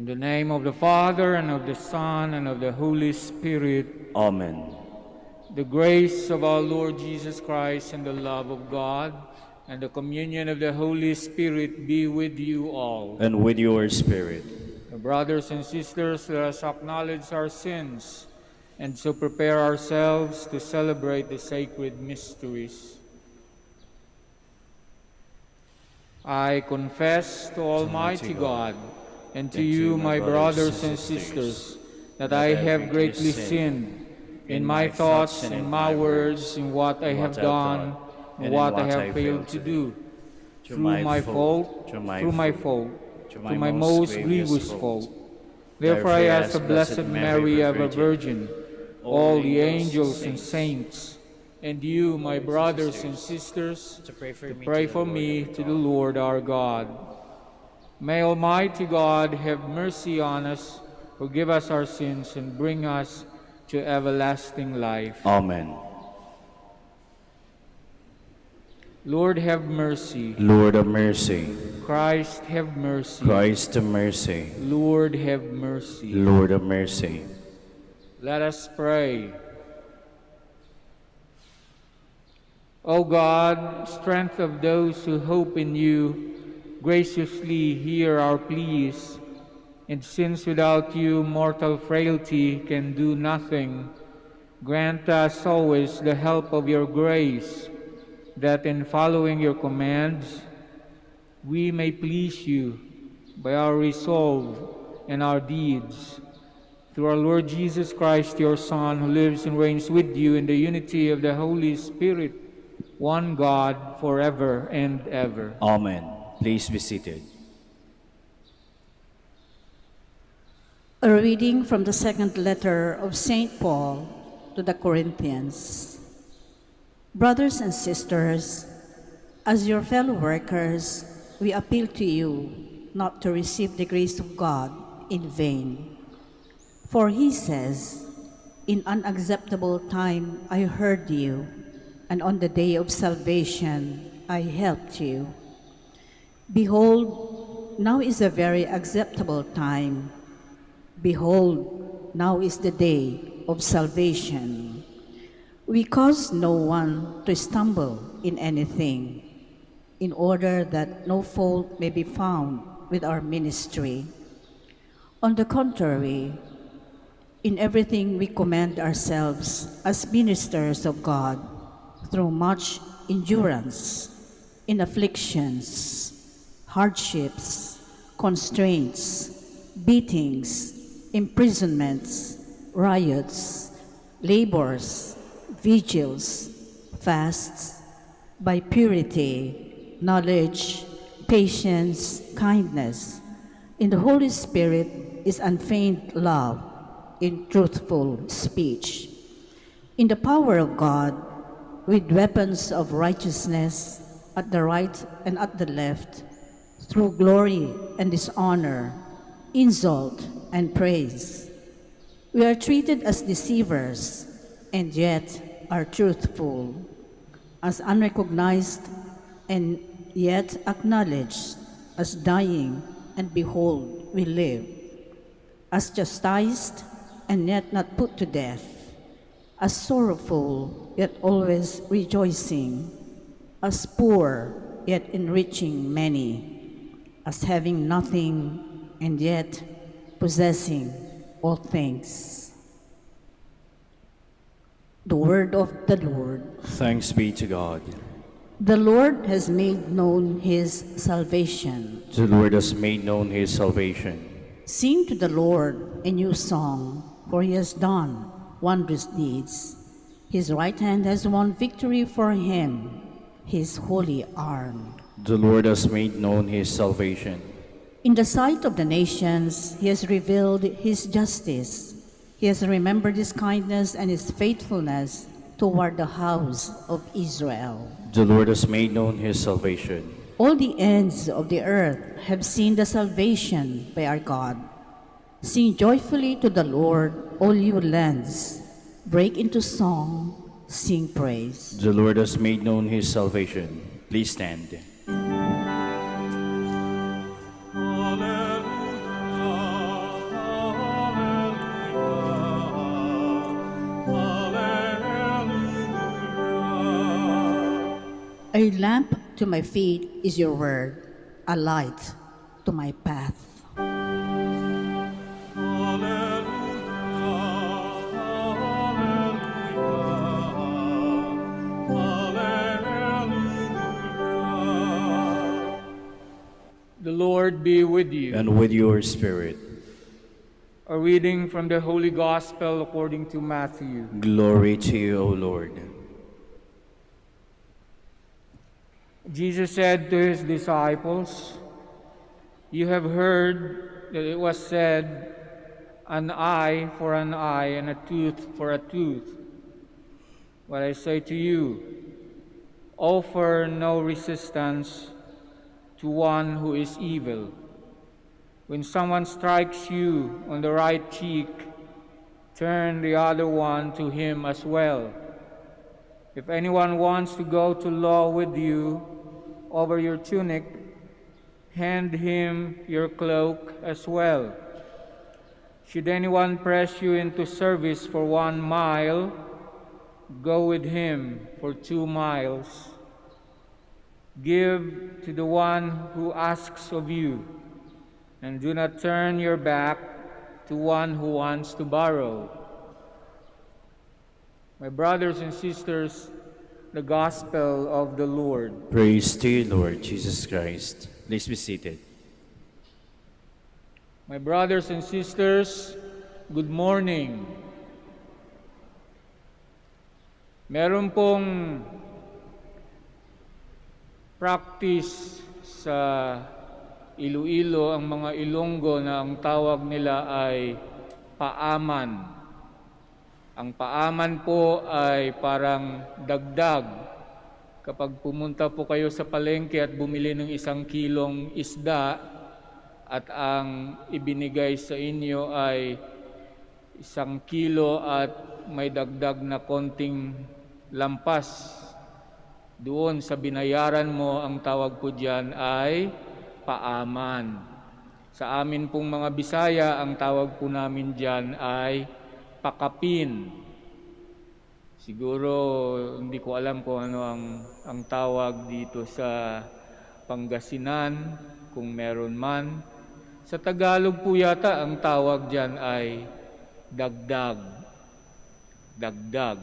In the name of the Father, and of the Son, and of the Holy Spirit. Amen. The grace of our Lord Jesus Christ, and the love of God, and the communion of the Holy Spirit be with you all. And with your spirit. Brothers and sisters, let us acknowledge our sins, and so prepare ourselves to celebrate the sacred mysteries. I confess to Almighty God, and to you, my brothers and sisters, that I have greatly sinned in my thoughts, in my words, in what I have done, and what I have failed to do, through my fault, to my most grievous fault. Therefore I ask the Blessed Mary, ever Virgin, all the angels and saints, and you, my brothers and sisters, to pray for me to the Lord our God. May Almighty God have mercy on us, forgive us our sins, and bring us to everlasting life. Amen. Lord, have mercy. Lord of mercy. Christ, have mercy. Christ of mercy. Lord, have mercy. Lord of mercy. Let us pray. O God, strength of those who hope in you, graciously hear our pleas, and since without you mortal frailty can do nothing, grant us always the help of your grace, that in following your commands we may please you by our resolve and our deeds. Through our Lord Jesus Christ, your Son, who lives and reigns with you in the unity of the Holy Spirit, one God, forever and ever. Amen. Please be seated. A reading from the second letter of St. Paul to the Corinthians. Brothers and sisters, as your fellow workers, we appeal to you not to receive the grace of God in vain. For he says, "In unacceptable time I heard you, and on the day of salvation I helped you." Behold, now is a very acceptable time. Behold, now is the day of salvation. We cause no one to stumble in anything, in order that no fault may be found with our ministry. On the contrary, in everything we commend ourselves as ministers of God, through much endurance, in afflictions, hardships, constraints, beatings, imprisonments, riots, labors, vigils, fasts, by purity, knowledge, patience, kindness, in the Holy Spirit is unfeigned love, in truthful speech, in the power of God, with weapons of righteousness at the right and at the left, through glory and dishonor, insult and praise. We are treated as deceivers, and yet are truthful, as unrecognized and yet acknowledged, as dying, and behold, we live, as chastised and yet not put to death, as sorrowful yet always rejoicing, as poor yet enriching many, as having nothing and yet possessing all things. The word of the Lord. Thanks be to God. The Lord has made known his salvation. The Lord has made known his salvation. Sing to the Lord a new song, for he has done wondrous deeds. His right hand has won victory for him, his holy arm. The Lord has made known his salvation. In the sight of the nations, he has revealed his justice. He has remembered his kindness and his faithfulness toward the house of Israel. The Lord has made known his salvation. All the ends of the earth have seen the salvation by our God. Sing joyfully to the Lord, all you lands. Break into song, sing praise. The Lord has made known his salvation. Please stand. Alleluia. A lamp to my feet is your word, a light to my path. The Lord be with you. And with your spirit. A reading from the Holy Gospel according to Matthew. Glory to you, O Lord. Jesus said to his disciples, "You have heard that it was said, an eye for an eye and a tooth for a tooth. But I say to you, offer no resistance to one who is evil. When someone strikes you on the right cheek, turn the other one to him as well. If anyone wants to go to law with you over your tunic, hand him your cloak as well. Should anyone press you into service for 1 mile, go with him for 2 miles. Give to the one who asks of you, and do not turn your back to one who wants to borrow." My brothers and sisters, the Gospel of the Lord. Praise to you, Lord Jesus Christ. Please be seated. My brothers and sisters, good morning. Meron pong practice sa Iloilo, ang mga Ilonggo, na ang tawag nila ay paaman. Ang paaman po ay parang dagdag. Kapag pumunta po kayo sa palengke at bumili ng 1 kilong isda at ang ibinigay sa inyo ay 1 kilo at may dagdag na konting lampas, doon sa binayaran mo, ang tawag po diyan ay paaman. Sa amin pong mga Bisaya, ang tawag po namin diyan ay pakapin. Siguro hindi ko alam kung ano ang tawag dito sa Pangasinan, kung meron man. Sa Tagalog po yata ang tawag diyan ay dagdag. Dagdag.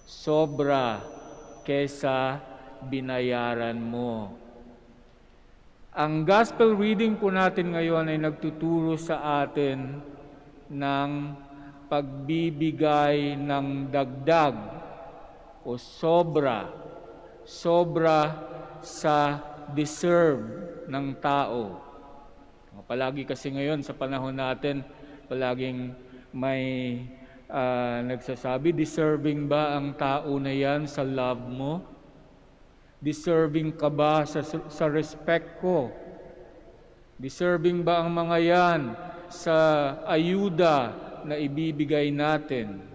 Sobra kesa binayaran mo. Ang gospel reading po natin ngayon ay nagtuturo sa atin ng pagbibigay ng dagdag o sobra sa deserve ng tao. Palagi kasi ngayon sa panahon natin, palaging may nagsasabi, deserving ba ang tao na yan sa love mo? Deserving ka ba sa respect ko? Deserving ba ang mga yan sa ayuda na ibibigay natin?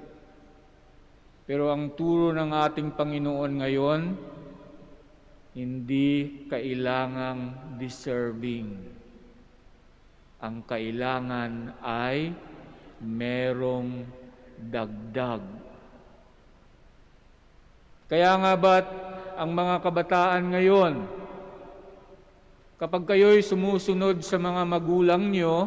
Pero ang turo ng ating Panginoon ngayon, hindi kailangang deserving. Ang kailangan ay merong dagdag. Kaya nga ba't ang mga kabataan ngayon, kapag kayo'y sumusunod sa mga magulang nyo,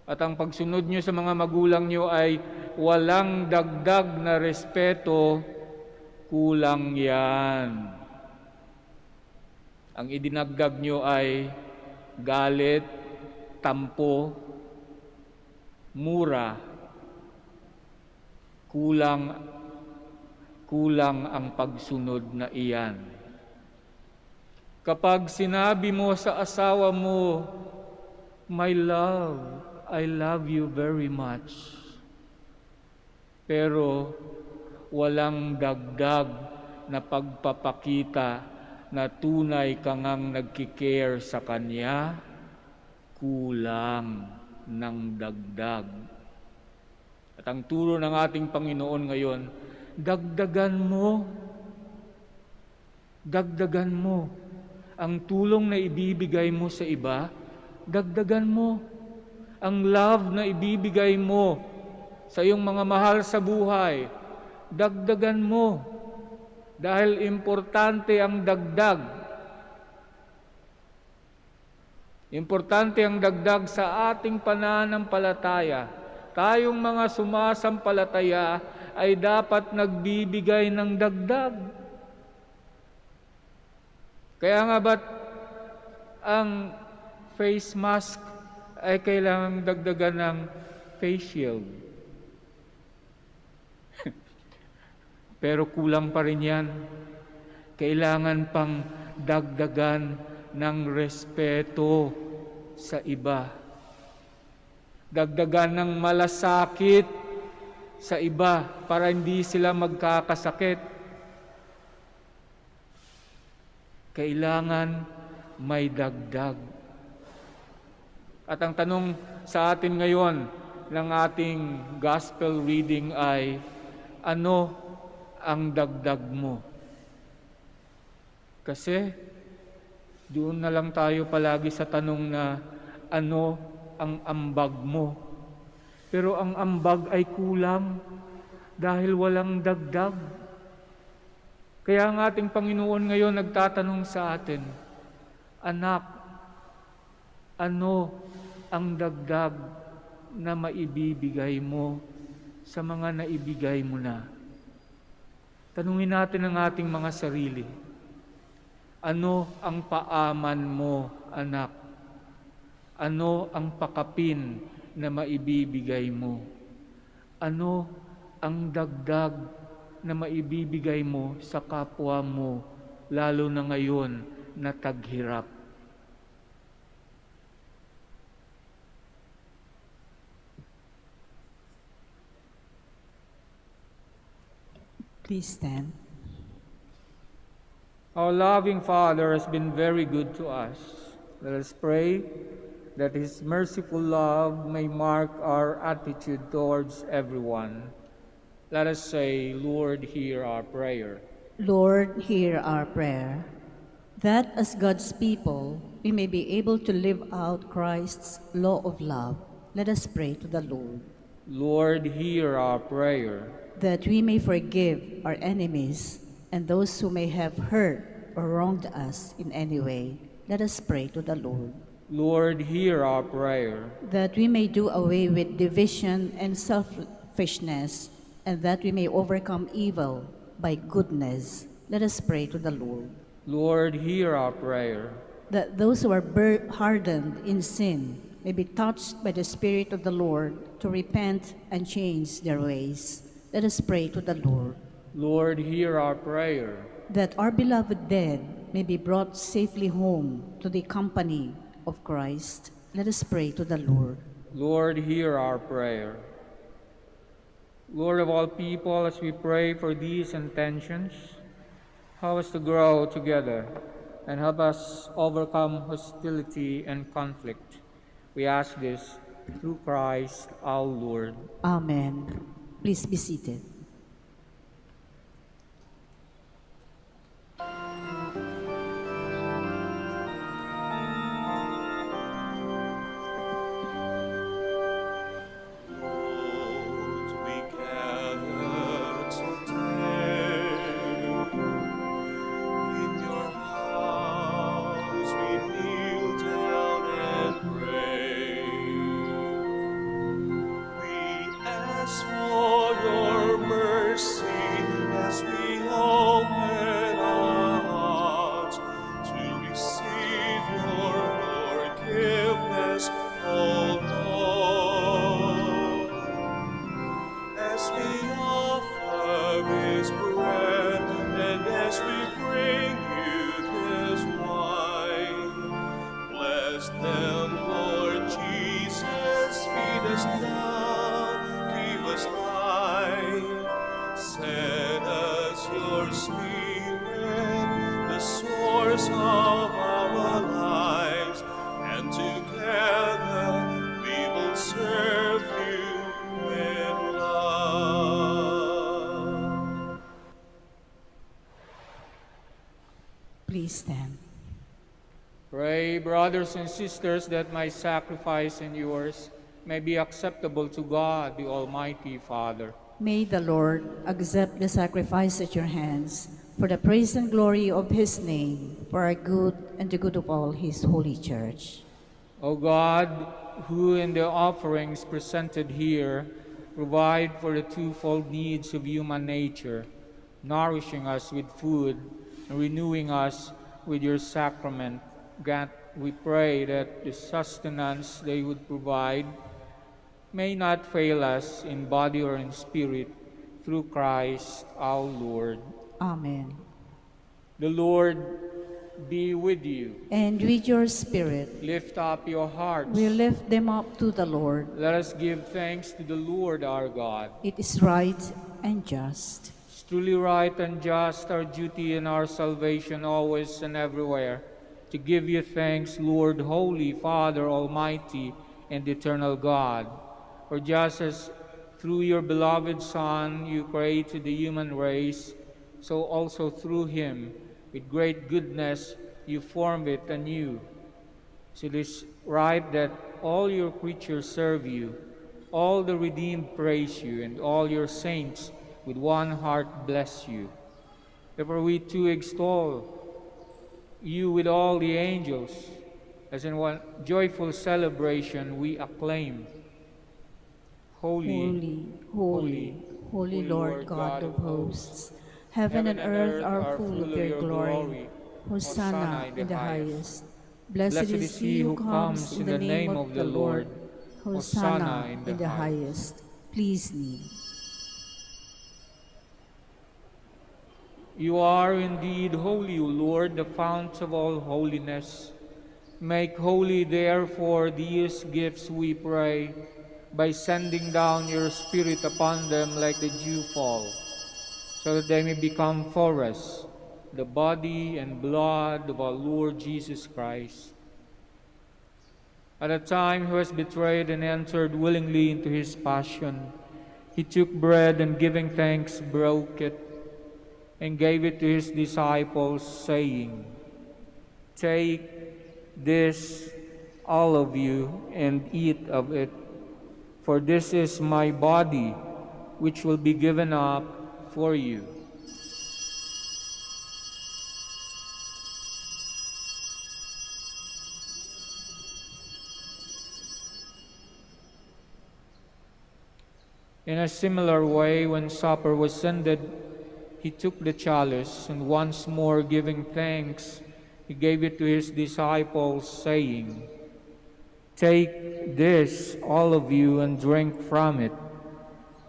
at ang pagsunod nyo sa mga magulang nyo ay walang dagdag na respeto, kulang yan. Ang idinagdag nyo ay galit, tampo, mura, kulang ang pagsunod na iyan. Kapag sinabi mo sa asawa mo, "My love, I love you very much," pero walang dagdag na pagpapakita na tunay kang nagkikare sa kanya, kulang ng dagdag. At ang turo ng ating Panginoon ngayon, dagdagan mo. Dagdagan mo. Ang tulong na ibibigay mo sa iba, dagdagan mo. Ang love na ibibigay mo sa iyong mga mahal sa buhay, dagdagan mo. Dahil importante ang dagdag. Importante ang dagdag sa ating pananampalataya. Tayong mga sumasampalataya ay dapat nagbibigay ng dagdag. Kaya nga ba't ang face mask ay kailangang dagdagan ng face shield? Pero kulang pa rin yan. Kailangan pang dagdagan ng respeto sa iba. Dagdagan ng malasakit sa iba para hindi sila magkakasakit. Kailangan may dagdag. At ang tanong sa atin ngayon ng ating gospel reading ay, ano ang dagdag mo? Kasi doon na lang tayo palagi sa tanong na, ano ang ambag mo? Pero ang ambag ay kulang dahil walang dagdag. Kaya ang ating Panginoon ngayon nagtatanong sa atin, anak, ano ang dagdag na maibibigay mo sa mga naibigay mo na? Tanungin natin ang ating mga sarili. Ano ang paaman mo, anak? Ano ang pakapin na maibibigay mo? Ano ang dagdag na maibibigay mo sa kapwa mo, lalo na ngayon na taghirap? Please stand. Our loving Father has been very good to us. Let us pray that His merciful love may mark our attitude towards everyone. Let us say, Lord, hear our prayer. Lord, hear our prayer, that as God's people, we may be able to live out Christ's law of love. Let us pray to the Lord. Lord, hear our prayer. That we may forgive our enemies and those who may have hurt or wronged us in any way. Let us pray to the Lord. Lord, hear our prayer. That we may do away with division and selfishness, and that we may overcome evil by goodness. Let us pray to the Lord. Lord, hear our prayer. That those who are hardened in sin may be touched by the Spirit of the Lord to repent and change their ways. Let us pray to the Lord. Lord, hear our prayer. That our beloved dead may be brought safely home to the company of Christ. Let us pray to the Lord. Lord, hear our prayer. Lord of all people, as we pray for these intentions, help us to grow together and help us overcome hostility and conflict. We ask this through Christ our Lord. Amen. Please be seated. Please stand. Pray, brothers and sisters, that my sacrifice and yours may be acceptable to God, the Almighty Father. May the Lord accept the sacrifice at your hands for the praise and glory of his name, for our good and the good of all his holy church. O God, who in the offerings presented here provide for the twofold needs of human nature, nourishing us with food and renewing us with your sacrament, grant, we pray, that the sustenance they would provide may not fail us in body or in spirit, through Christ our Lord. Amen. The Lord be with you. And with your spirit, Lift up your hearts. we lift them up to the Lord. Let us give thanks to the Lord our God. It is right and just. It's truly right and just, our duty and our salvation, always and everywhere, to give you thanks, Lord, Holy Father, Almighty and Eternal God. For just as through your beloved Son you created the human race, so also through him, with great goodness, you formed it anew. So it is right that all your creatures serve you, all the redeemed praise you, and all your saints with one heart bless you. Therefore we too extol you with all the angels, as in one joyful celebration we acclaim. Holy, holy, holy Lord God of hosts, heaven and earth are full of your glory. Hosanna in the highest. Blessed is he who comes in the name of the Lord. Hosanna in the highest. Please kneel. You are indeed holy, O Lord, the fount of all holiness. Make holy, therefore, these gifts, we pray, by sending down your Spirit upon them like the dewfall, so that they may become for us the body and blood of our Lord Jesus Christ. At the time he was betrayed and entered willingly into his passion, he took bread and giving thanks broke it and gave it to his disciples, saying, "Take this, all of you, and eat of it, for this is my body, which will be given up for you." In a similar way, when supper was ended, he took the chalice, and once more giving thanks, he gave it to his disciples, saying, "Take this, all of you, and drink from it,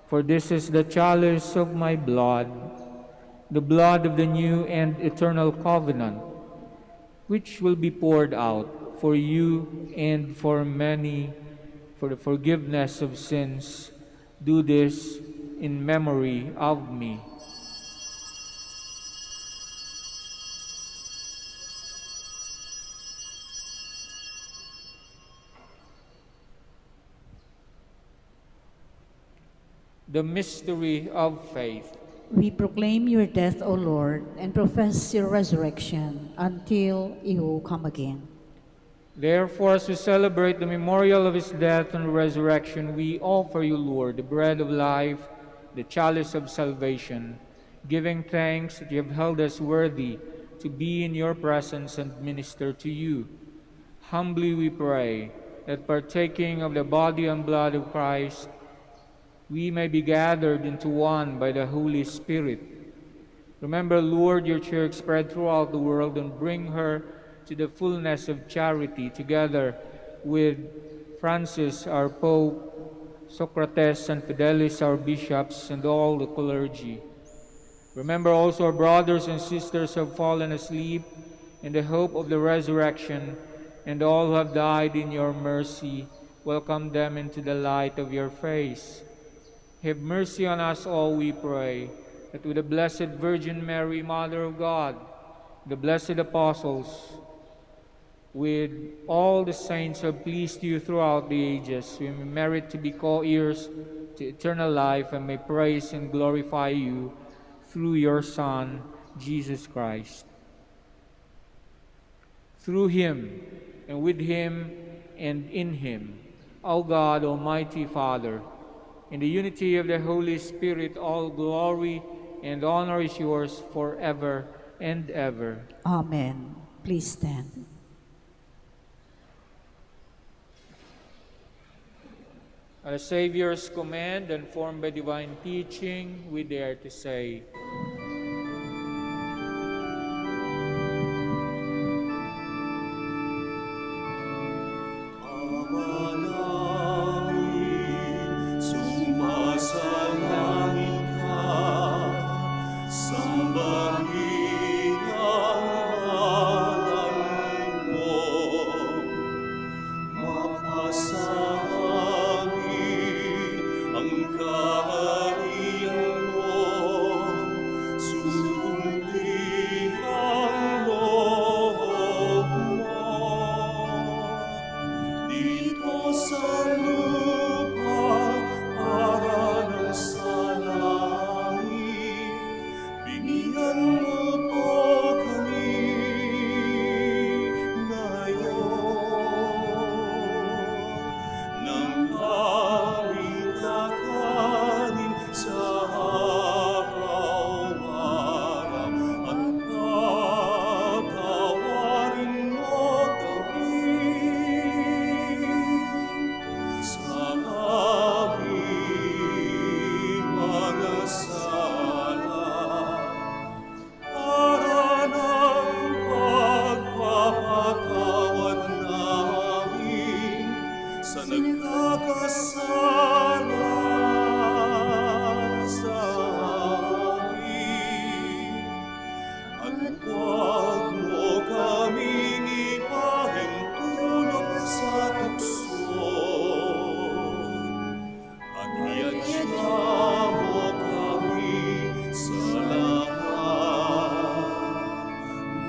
for this is the chalice of my blood, the blood of the new and eternal covenant, which will be poured out for you and for many for the forgiveness of sins. Do this in memory of me." The mystery of faith. We proclaim your death, O Lord, and profess your resurrection until you come again. Therefore, as we celebrate the memorial of his death and resurrection, we offer you, Lord, the bread of life, the chalice of salvation, giving thanks that you have held us worthy to be in your presence and minister to you. Humbly we pray that, partaking of the body and blood of Christ, we may be gathered into one by the Holy Spirit. Remember, Lord, your church spread throughout the world, and bring her to the fullness of charity, together with Francis, our Pope, Socrates and Fidelis, our bishops, and all the clergy. Remember also our brothers and sisters who have fallen asleep in the hope of the resurrection, and all who have died in your mercy. Welcome them into the light of your face. Have mercy on us all, we pray, that with the Blessed Virgin Mary, Mother of God, the blessed apostles, with all the saints who have pleased you throughout the ages, we may merit to be co-heirs to eternal life, and may praise and glorify you through your Son, Jesus Christ. Through him, and with him, and in him, O God, Almighty Father, in the unity of the Holy Spirit, all glory and honor is yours forever and ever. Amen. Please stand. At the Savior's command and formed by divine teaching, we dare to say, Sumasalangit ka, sambahin ang ngalan mo. Mapasamin ang kaharian mo, sundin ang loob mo. Dito sa lupa, para ng sa langit, bigyan mo po kami ngayon ng aming kakanin sa araw-araw, at patawarin mo kami sa aming mga sala, para ng pagpapatawad namin sa nagkakasala sa amin. At huwag mo kaming ipahintulot sa tukso, at iadya mo kami sa lahat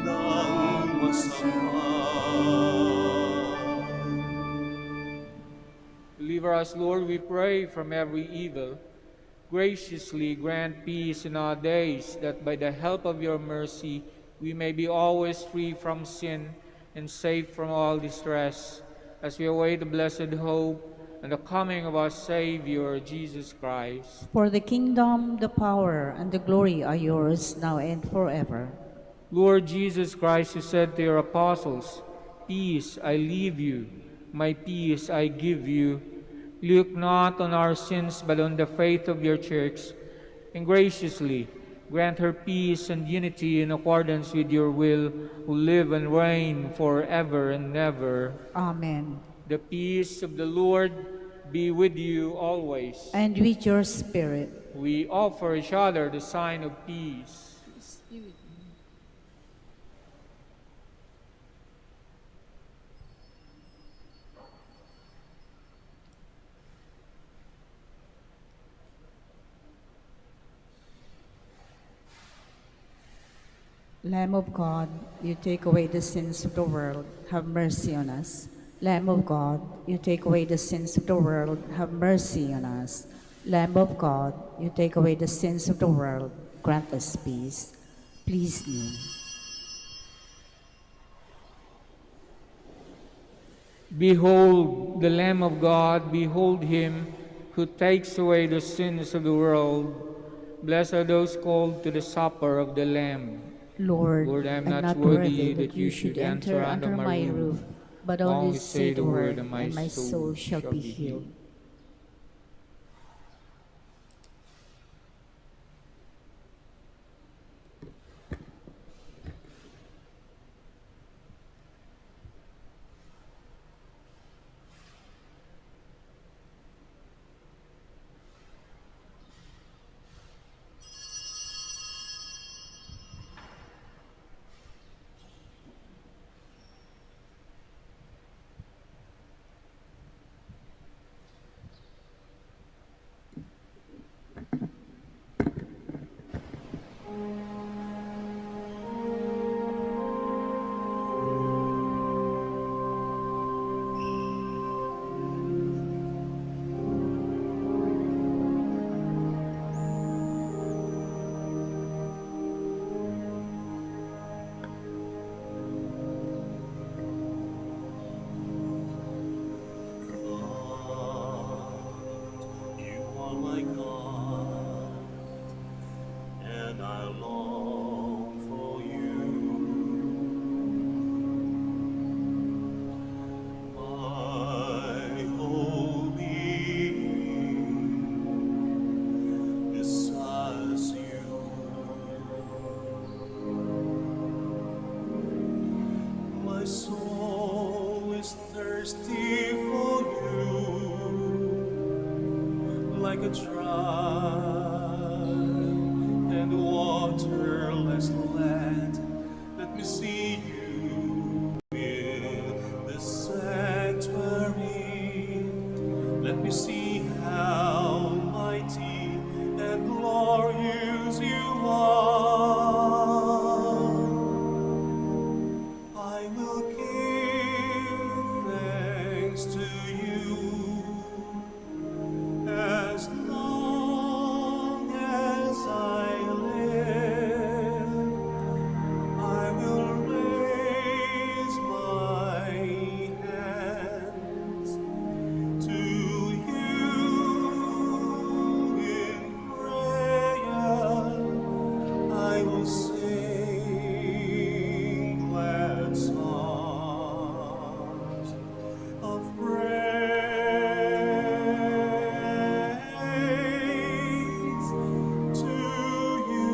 ng masama. deliver us, Lord, we pray, from every evil. Graciously grant peace in our days, that by the help of your mercy we may be always free from sin and safe from all distress, as we await the blessed hope and the coming of our Savior, Jesus Christ. For the kingdom, the power, and the glory are yours now and forever. Lord Jesus Christ, you said to your apostles, "Peace I leave you, my peace I give you. Look not on our sins, but on the faith of your church, and graciously grant her peace and unity in accordance with your will, who live and reign forever and ever." Amen. The peace of the Lord be with you always. And with your spirit. We offer each other the sign of peace. Lamb of God, you take away the sins of the world, have mercy on us. Lamb of God, you take away the sins of the world, have mercy on us. Lamb of God, you take away the sins of the world, grant us peace. Please kneel. Behold the Lamb of God, behold him who takes away the sins of the world. Blessed are those called to the supper of the Lamb. Lord, I am I'm not worthy that you should enter under my roof, but only say the word, and my soul shall be healed. like a dry and waterless land. Let me see you in the sanctuary. Let me see how mighty and glorious you are. I will give thanks to you as long as I live. I will raise my hands to you in prayer. I will sing glad songs of praise to you.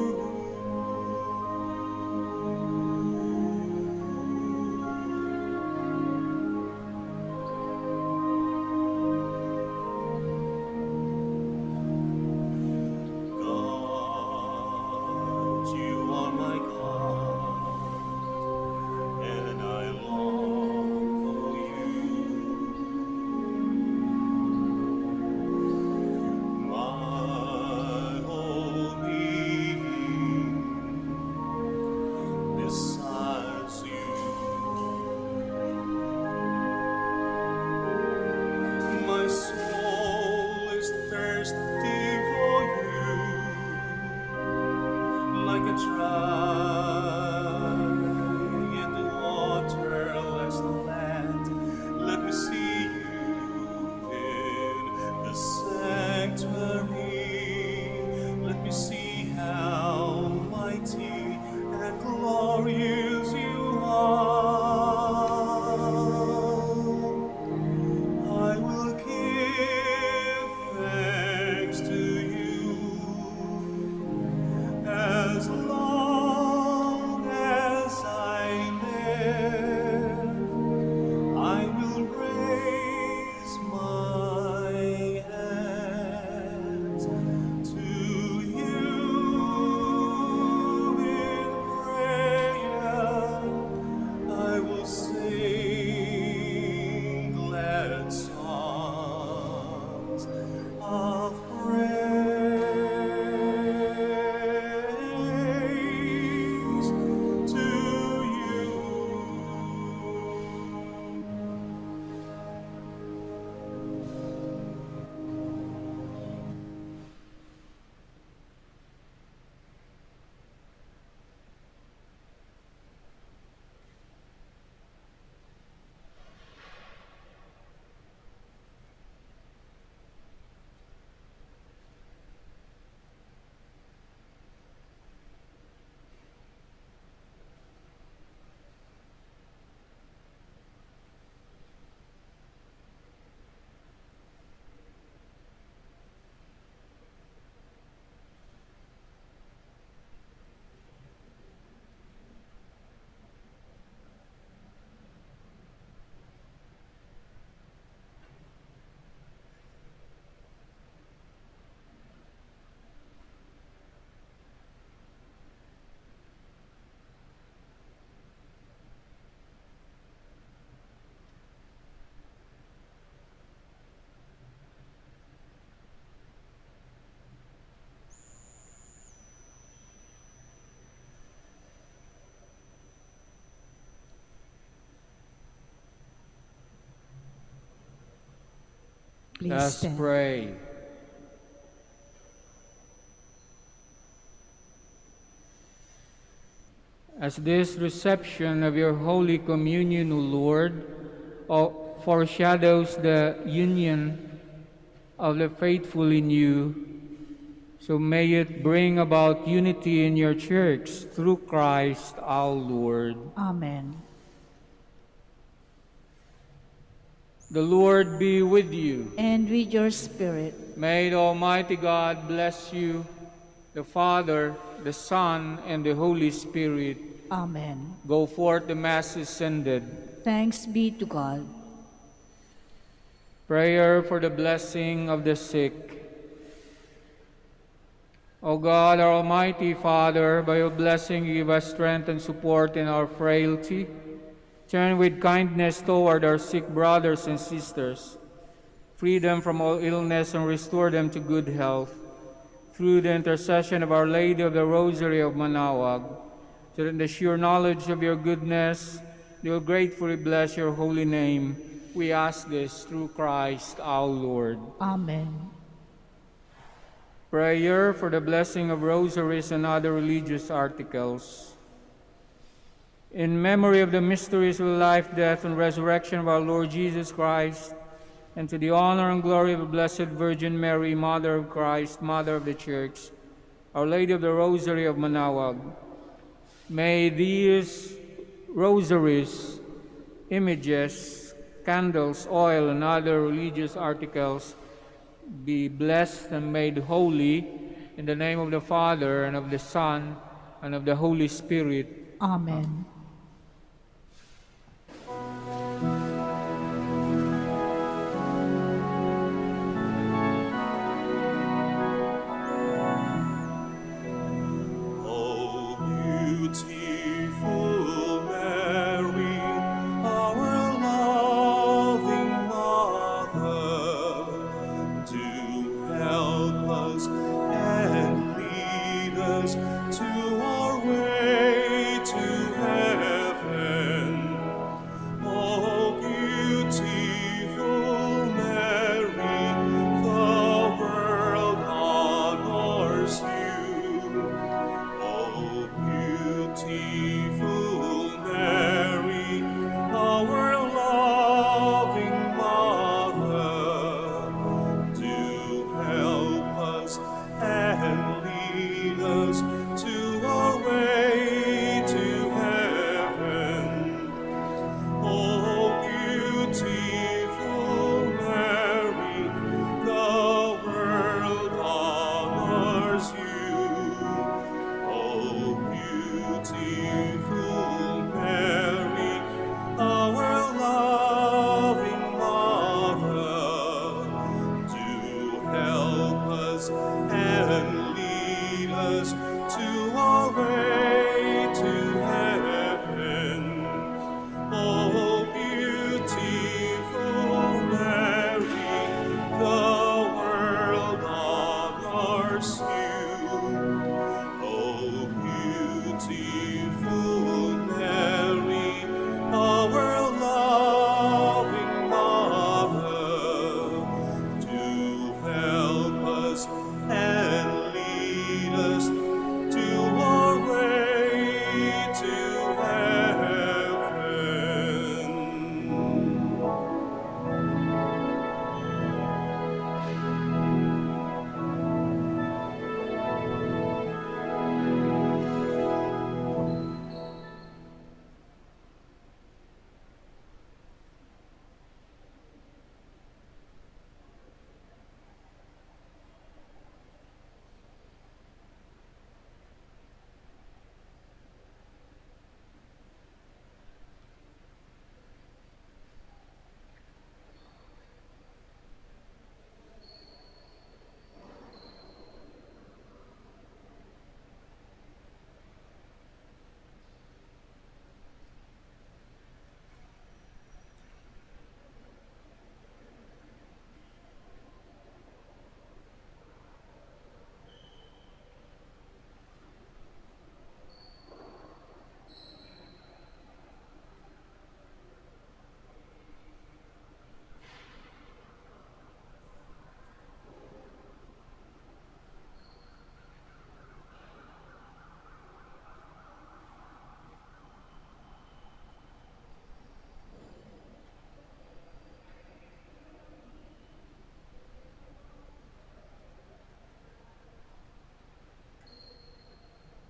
God, you are my God, and I long for you. My whole being desires you. My soul is thirsty for you, like a dry and waterless land. Let me see you in the sanctuary. Let me see how mighty and glorious you are. I will give thanks to you as long as I live. I will raise my hands to you in prayer. I will sing glad songs of praise to you. Please Let's stand. pray. As this reception of your Holy Communion, O Lord, foreshadows the union of the faithful in you, so may it bring about unity in your church through Christ our Lord. Amen. The Lord be with you. And with your spirit. May the Almighty God bless you, the Father, the Son, and the Holy Spirit. Amen. Go forth, the Mass is ended. Thanks be to God. Prayer for the blessing of the sick. O God, our Almighty Father, by your blessing give us strength and support in our frailty. Turn with kindness toward our sick brothers and sisters. Free them from all illness and restore them to good health. Through the intercession of Our Lady of the Rosary of Manaoag, so that in the sure knowledge of your goodness, they will gratefully bless your holy name. We ask this through Christ our Lord. Amen. Prayer for the blessing of rosaries and other religious articles. In memory of the mysteries of the life, death, and resurrection of our Lord Jesus Christ, and to the honor and glory of the Blessed Virgin Mary, Mother of Christ, Mother of the Church, Our Lady of the Rosary of Manaoag, may these rosaries, images, candles, oil, and other religious articles be blessed and made holy in the name of the Father, and of the Son, and of the Holy Spirit. Amen.